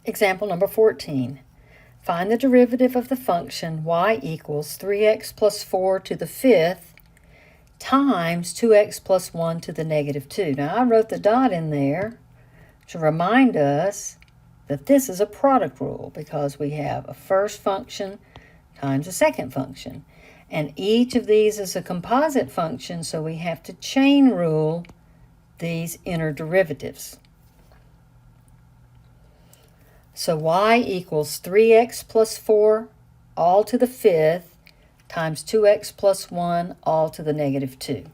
Example number 14. Find the derivative of the function y equals 3x plus 4 to the fifth times 2x plus 1 to the negative 2. Now, I wrote the dot in there to remind us that this is a product rule because we have a first function times a second function. And each of these is a composite function, so we have to chain rule these inner derivatives. So y equals 3x plus 4 all to the fifth times 2x plus 1 all to the negative 2.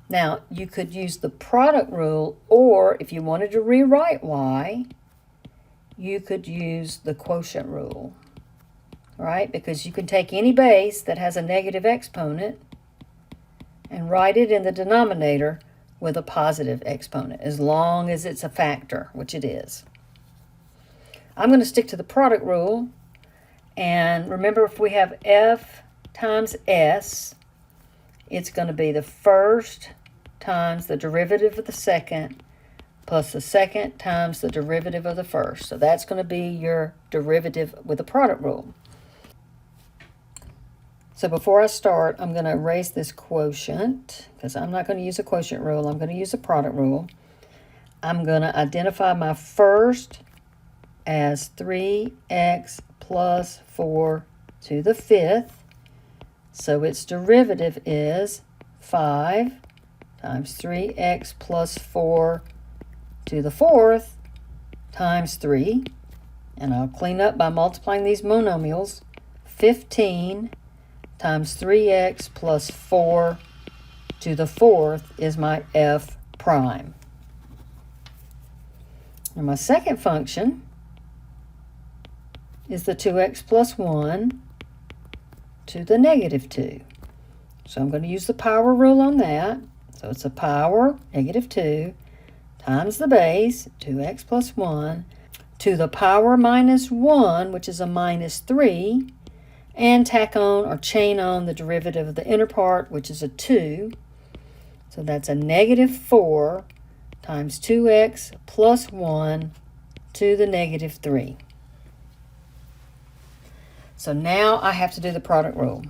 Now, you could use the product rule, or if you wanted to rewrite y, you could use the quotient rule, right? Because you can take any base that has a negative exponent and write it in the denominator with a positive exponent, as long as it's a factor, which it is. I'm going to stick to the product rule, and remember, if we have f times s, it's going to be the first times the derivative of the second plus the second times the derivative of the first. So that's going to be your derivative with the product rule. So before I start, I'm going to erase this quotient because I'm not going to use a quotient rule. I'm going to use a product rule. I'm going to identify my first as 3x plus 4 to the fifth. So its derivative is 5 times 3x plus 4 to the fourth times 3. And I'll clean up by multiplying these monomials. 15 times 3x plus 4 to the fourth is my f prime. And my second function is the 2x plus 1 to the negative 2. So I'm going to use the power rule on that. So it's a power, negative 2, times the base, 2x plus 1, to the power minus 1, which is a minus 3, and tack on or chain on the derivative of the inner part, which is a 2. So that's a negative 4 times 2x plus 1 to the negative 3. So now I have to do the product rule.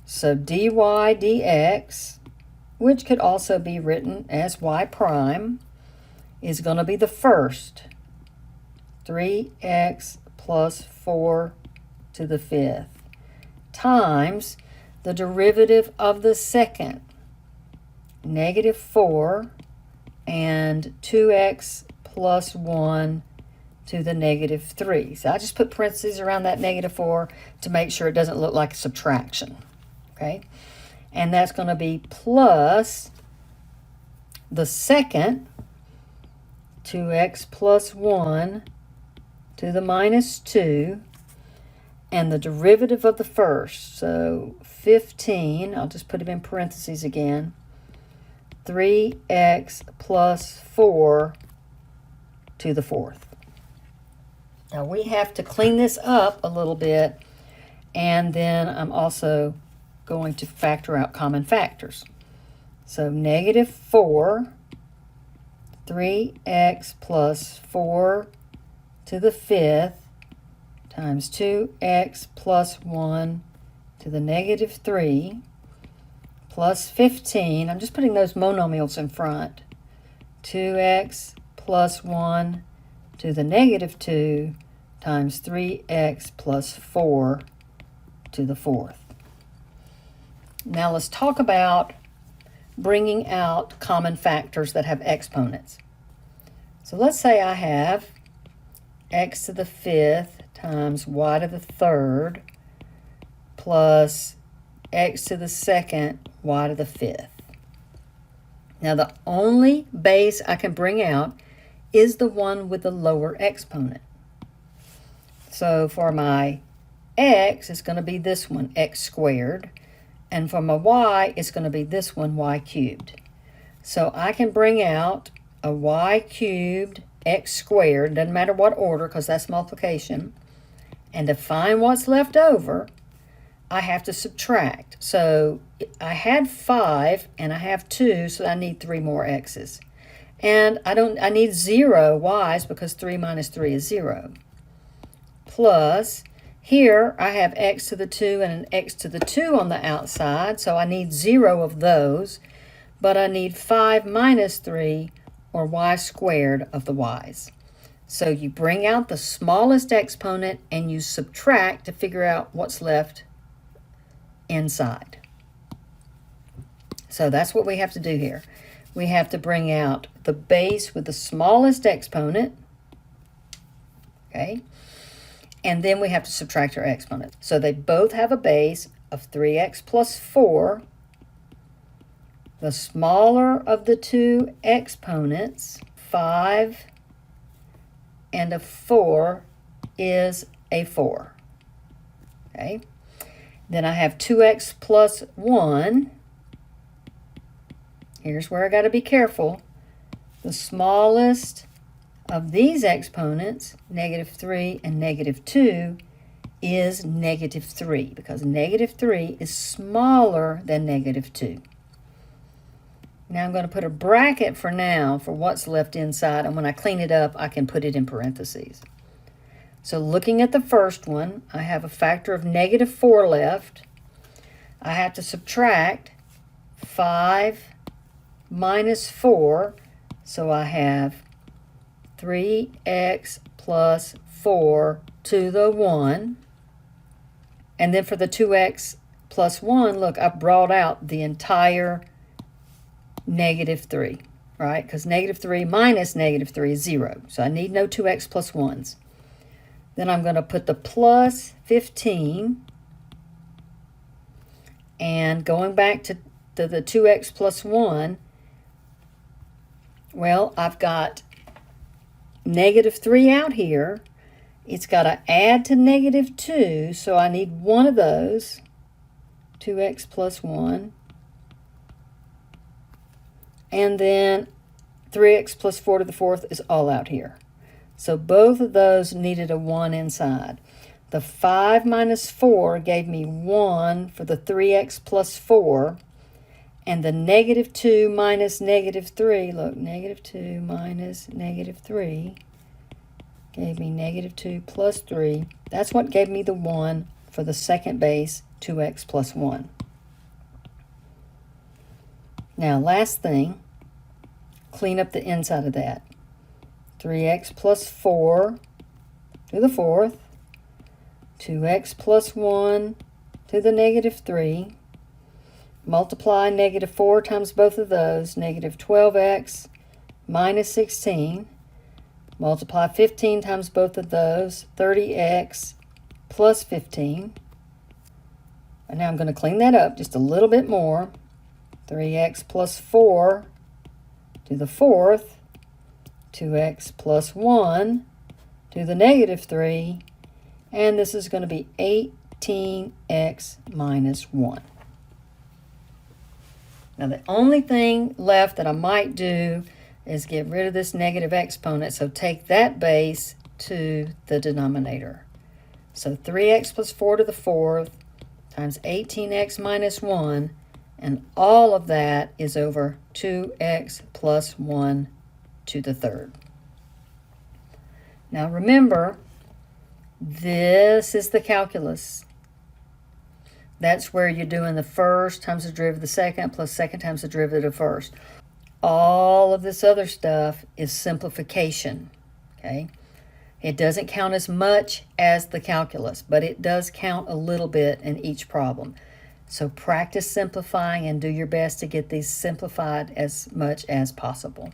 So dy dx, which could also be written as y prime, is going to be the first 3x plus 4 to the fifth times the derivative of the second, negative 4 and 2x plus 1 to the negative 3. So I just put parentheses around that negative 4 to make sure it doesn't look like a subtraction. Okay? And that's going to be plus the second, 2x plus 1 to the minus 2, and the derivative of the first. So 15, I'll just put it in parentheses again, 3x plus 4 to the fourth. Now we have to clean this up a little bit, and then I'm also going to factor out common factors. So negative 4, 3x plus 4 to the fifth times 2x plus 1 to the negative 3 plus 15. I'm just putting those monomials in front. 2x plus 1 to the negative 2 times 3x plus 4 to the fourth. Now let's talk about bringing out common factors that have exponents. So let's say I have x to the fifth times y to the third plus x to the second y to the fifth. Now the only base I can bring out is the one with the lower exponent. So for my x, it's going to be this one, x squared. And for my y, it's going to be this one, y cubed. So I can bring out a y cubed x squared, doesn't matter what order because that's multiplication. And to find what's left over, I have to subtract. So I had 5 and I have 2, so I need 3 more x's. And I need 0 y's because 3 minus 3 is 0. Plus, here I have x to the 2 and an x to the 2 on the outside, so I need 0 of those, but I need 5 minus 3, or y squared, of the y's. So you bring out the smallest exponent and you subtract to figure out what's left inside. So that's what we have to do here. We have to bring out the base with the smallest exponent, okay? And then we have to subtract our exponents. So they both have a base of 3x plus 4. The smaller of the two exponents, 5 and a 4, is a 4. Okay? Then I have 2x plus 1. Here's where I got to be careful. The smallest of these exponents, -3 and -2, is -3, because -3 is smaller than -2. Now I'm going to put a bracket for now for what's left inside, and when I clean it up, I can put it in parentheses. So looking at the first one, I have a factor of -4 left. I have to subtract 5 minus 4, so I have 3x plus 4 to the 1. And then for the 2x plus 1, look, I brought out the entire -3, right? Because -3 minus -3 is 0. So I need no 2x plus 1s. Then I'm going to put the plus 15. And going back to the 2x plus 1, well, I've got -3 out here. It's got to add to -2, so I need one of those, 2x plus 1. And then 3x plus 4 to the 4th is all out here. So both of those needed a 1 inside. The 5 minus 4 gave me 1 for the 3x plus 4. And the -2 minus -3, look, -2 minus -3 gave me -2 plus 3. That's what gave me the 1 for the second base, 2x plus 1. Now, last thing, clean up the inside of that. 3x plus 4 to the 4th, 2x plus 1 to the -3. Multiply -4 times both of those, -12x minus 16. Multiply 15 times both of those, 30x plus 15. And now I'm going to clean that up just a little bit more. 3x plus 4 to the 4th, 2x plus 1 to the -3, and this is going to be 18x minus 1. Now the only thing left that I might do is get rid of this negative exponent, so take that base to the denominator. So 3x plus 4 to the 4th times 18x minus 1, and all of that is over 2x plus 1 to the 3rd. Now remember, this is the calculus. That's where you're doing the first times the derivative of the second plus second times the derivative of the first. All of this other stuff is simplification, okay? It doesn't count as much as the calculus, but it does count a little bit in each problem. So practice simplifying and do your best to get these simplified as much as possible.